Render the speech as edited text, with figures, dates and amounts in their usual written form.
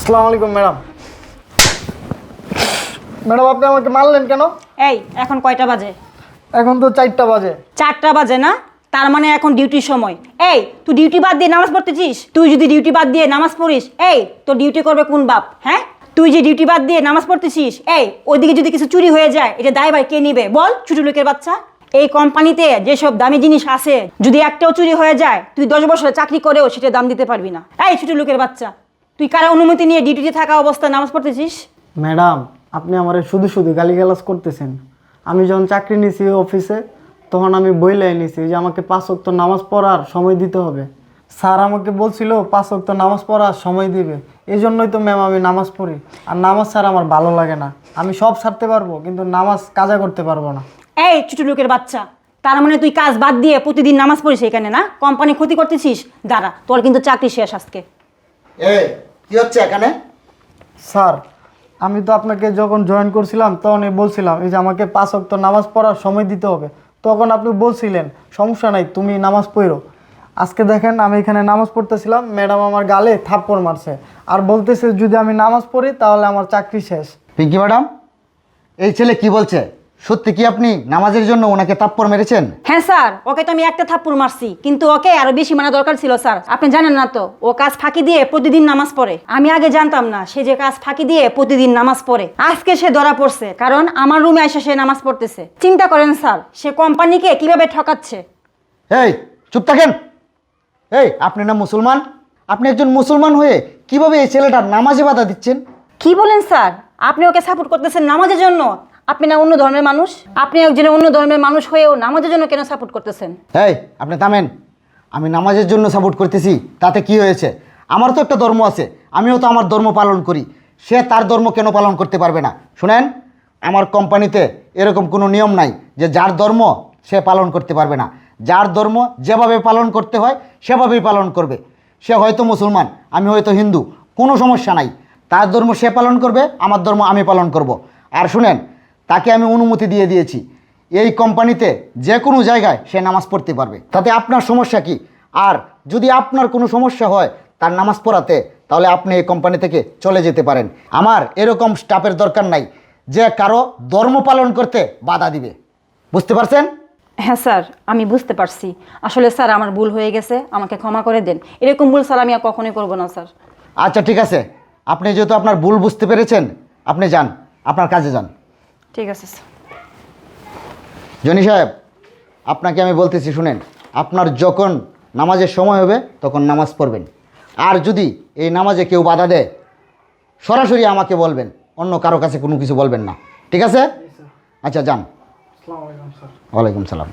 আসসালামু আলাইকুম madam. Madam আপনি আমাকে মারলেন কেন? এই এখন কয়টা বাজে? এখন তো 4টা বাজে। 4টা বাজে না? তার মানে এখন ডিউটির সময়। এই তুই ডিউটি বাদ দিয়ে নামাজ পড়তেছিস? তুই যদি ডিউটি বাদ দিয়ে নামাজ পড়িস, এই তোর ডিউটি করবে কোন বাপ? হ্যাঁ, তুই যে ডিউটি বাদ দিয়ে নামাজ পড়তেছিস, এই ওইদিকে যদি কিছু চুরি হয়ে যায়, এটা দায়ভার কে নিবে বল? ছোট লোকের বাচ্চা। এই কোম্পানিতে যেসব দামি জিনিস আছে, যদি একটাও চুরি হয়ে যায়, তুই 10 বছর চাকরি করেও সেটা দাম দিতে পারবি না। এই ছোট লোকের বাচ্চা, তুই কারা অনুমতি নিয়ে ডিউটিতে থাকা অবস্থায় নামাজ পড়তেছিস? ম্যাডাম আপনি আমার শুধু শুধু গালিগালাজ করতেছেন। আমি যখন চাকরি নিয়েছি অফিসে, তখন আমি বইলাই নিয়েছি যে আমাকে 5 ওয়াক্ত নামাজ পড়ার সময় দিতে হবে। স্যার আমাকে বলছিল 5 ওয়াক্ত নামাজ পড়ার সময় দিবে, এই জন্যই তো ম্যাম আমি নামাজ পড়ি। আর নামাজ স্যার আমার ভালো লাগে না। আমি সব ছাড়তে পারবো, কিন্তু নামাজ কাজা করতে পারবো না। এই ছোট লোকের বাচ্চা, তার মানে তুই কাজ বাদ দিয়ে প্রতিদিন নামাজ পড়িস এখানে না? কোম্পানি ক্ষতি করতেছিস? দাঁড়া, তোর কিন্তু চাকরি শেষ আজকে। এই কি হচ্ছে এখানে? স্যার আমি তো আপনাকে যখন জয়েন করছিলাম তখনই বলছিলাম এই যে আমাকে 5 ওয়াক্ত নামাজ পড়ার সময় দিতে হবে। তখন আপনি বলছিলেন সমস্যা নাই, তুমি নামাজ পড়ো। আজকে দেখেন আমি এখানে নামাজ পড়তেছিলাম, ম্যাডাম আমার গালে থাপ্পড় মারছে আর বলতেছে যদি আমি নামাজ পড়ি তাহলে আমার চাকরি শেষ। পিঙ্কি ম্যাডাম, এই ছেলে কি বলছে? সত্যি কি আপনি নামাজের জন্য ওনাকে থাপ্পড় মেরেছেন? হ্যাঁ স্যার, ওকে তো আমি একটা থাপ্পড় মারছি, কিন্তু ওকে আরো বেশি মানা দরকার ছিল স্যার। আপনি জানেন না তো, ও কাজ ফাঁকি দিয়ে প্রতিদিন নামাজ পড়ে। আমি আগে জানতাম না সে যে কাজ ফাঁকি দিয়ে প্রতিদিন নামাজ পড়ে। আজকে সে ধরা পড়ছে, কারণ আমার রুমে এসে সে নামাজ পড়তেছে। চিন্তা করেন স্যার, সে কোম্পানিকে কিভাবে ঠকাচ্ছে। এই চুপ থাকেন। এই আপনি না মুসলমান? আপনি একজন মুসলমান হয়ে কিভাবে এই ছেলেটার নামাজে বাধা দিচ্ছেন? কি বলেন স্যার? আপনি ওকে সাপোর্ট করতেছেন নামাজের জন্য? আপনি না অন্য ধর্মের মানুষ? আপনি একজন অন্য ধর্মের মানুষ হয়েও নামাজের জন্য কেন সাপোর্ট করতেছেন? এই আপনি থামেন। আমি নামাজের জন্য সাপোর্ট করতেছি, তাতে কি হয়েছে? আমার তো একটা ধর্ম আছে, আমিও তো আমার ধর্ম পালন করি। সে তার ধর্ম কেন পালন করতে পারবে না? শুনেন, আমার কোম্পানিতে এরকম কোনো নিয়ম নাই যে যার ধর্ম সে পালন করতে পারবে না। যার ধর্ম যেভাবে পালন করতে হয় সেভাবেই পালন করবে। সে হয়তো মুসলমান, আমি হয়তো হিন্দু, কোনো সমস্যা নাই। তার ধর্ম সে পালন করবে, আমার ধর্ম আমি পালন করব। আর শুনেন, তাকে আমি অনুমতি দিয়ে দিয়েছি এই কোম্পানিতে যে কোনো জায়গায় সে নামাজ পড়তে পারবে। তাতে আপনার সমস্যা কি? আর যদি আপনার কোনো সমস্যা হয় তার নামাজ পড়াতে, তাহলে আপনি এই কোম্পানি থেকে চলে যেতে পারেন। আমার এরকম স্টাফের দরকার নাই যে কারো ধর্ম পালন করতে বাধা দিবে। বুঝতে পারছেন? হ্যাঁ স্যার, আমি বুঝতে পারছি। আসলে স্যার আমার ভুল হয়ে গেছে, আমাকে ক্ষমা করে দেন। এরকম ভুল স্যার আমি আর কখনোই করবো না স্যার। আচ্ছা ঠিক আছে, আপনি যেহেতু আপনার ভুল বুঝতে পেরেছেন, আপনি যান, আপনার কাজে যান। ঠিক আছে স্যার। জনি সাহেব, আপনাকে আমি বলতেছি শুনেন, আপনার যখন নামাজের সময় হবে তখন নামাজ পড়বেন। আর যদি এই নামাজে কেউ বাধা দেয়, সরাসরি আমাকে বলবেন, অন্য কারো কাছে কোনো কিছু বলবেন না। ঠিক আছে? আচ্ছা যান। আসসালামু আলাইকুম স্যার। ওয়ালাইকুম সালাম।